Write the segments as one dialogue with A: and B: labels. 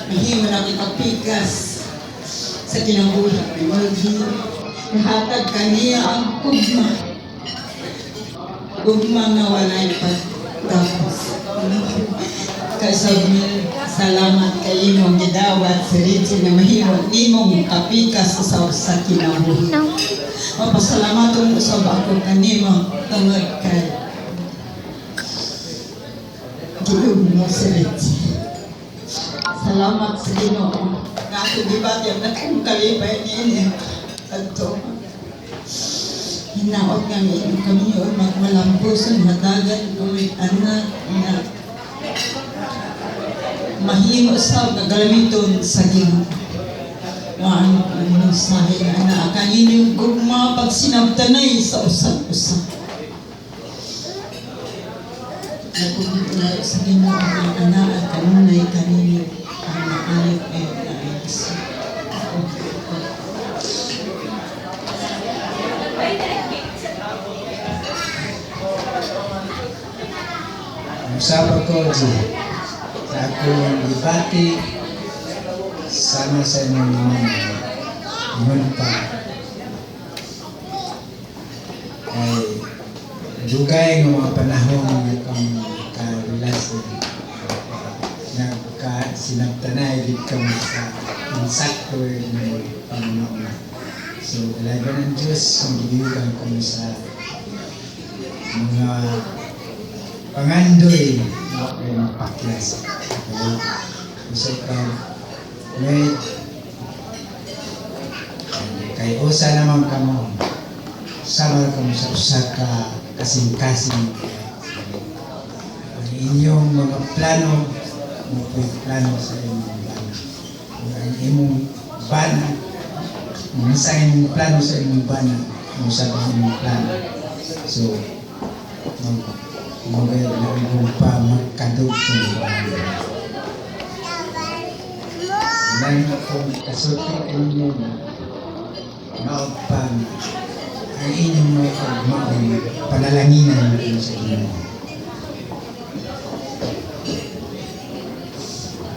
A: Mahimo na ipagpikas sa kinabuhi. Nahatag kaniya ang ugma. Ugma nga walay pagtapos. Kasabni, salamat kay imong gidawat sa rinsi na mahimong imong kapikas sa kinabuhi. Mapasalamatong usab ako kanimo tungod kay Ginoo mo sa rinsi. Salamat sa Ginoo. Nga ako gibati ang nakong kalibay niya. Adto. Hinaot nga ngayon kami yun. Magmalampusan, matagal, gawin anak, na mahimo sa nagamiton sa Ginoo. Ano ang mensahe na naakanyin yung gugma pag sinabtanay sa usap-usap. Nagugulay sa Ginoo ang anak at kanunay kanino ang maayot ay naayos.
B: Ang sabi ko sa akong ibati sana sa inyong iman pa ay dugay ng mga panahon na kang karilas nagkasinabtanay din kami sa insakto ng Panginoon. So, talaga ng Diyos ang gidiugan kami sa mga pangandoy na paklas. So, may kay usa naman kamo sama kamo sa usa ka kasing-kasing ang inyong mga plano mo plano sa inyong bana ang imong bana sa inyong plano sa inyong bana mo sa inyong plano so magayong pa magkadugtong dahil kung kasulti inyo maupang ang inyong mga panalanginan natin sa inyo.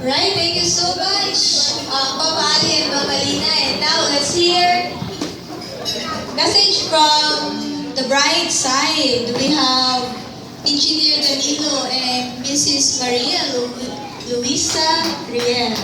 C: Right, thank you so much, Papa Ali and Mama Lina. And now let's hear message from the bride side. We have Engineer Danilo and Mrs. Maria Luisa Riel.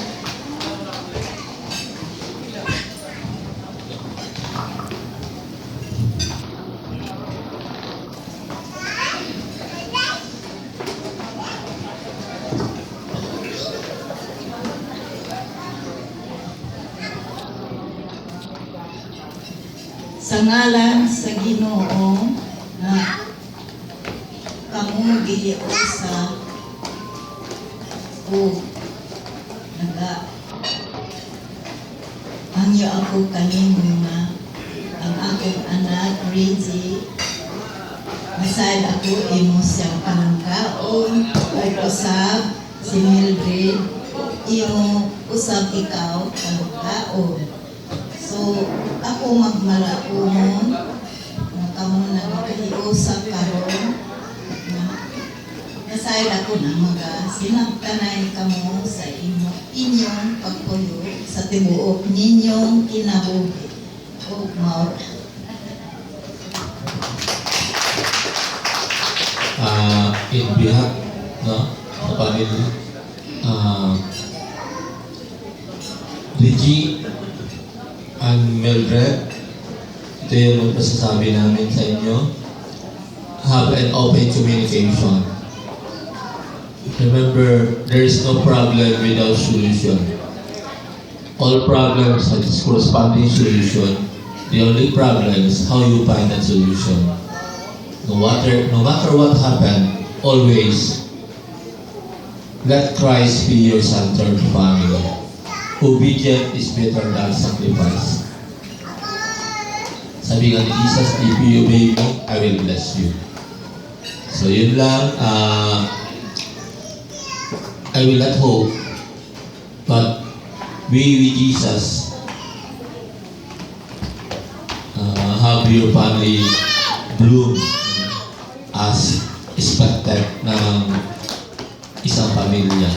A: Sa ngalan sa Ginoo na kamo gihiusa o hangyo ako kanimo nga ang akong anak Reggie masad ako imo siyang panangkaon ug usab si Mildred imo usab ikaw panangkaon. So, ako magmalaumon na kamo nagkahiusap karon na nasayad ako na sinabtanay kamo sa inyong pagpuyo sa tibuok ninyong kinabuhi o maura.
D: In behalf sa family, Reggie and Mildred, ito yung magpasasabi namin sa inyo. Have an open communication. Remember, there is no problem without solution. All problems have its corresponding solution. The only problem is how you find that solution. No matter what happened, always let Christ be your centered family. Obedience is better than sacrifice. Sabi nga ni Jesus, if you obey me, I will bless you. So yun lang, I will not hope, but we with Jesus have your family bloom as expected ng isang pamilya.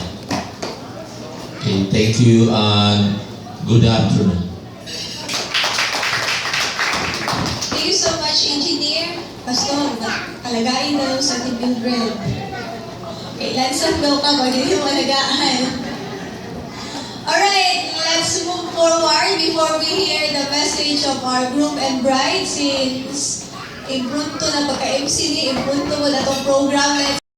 D: Okay, thank you and good afternoon.
C: Thank you so much, Engineer. Pastor, alagain daw sa Team Mildred. Okay, lansang daw ka, wag yung alagaan. Alright, let's move forward before we hear the message of our groom and bride since imbrunto na pagka-MC ni, imbrunto mo na itong program. Let's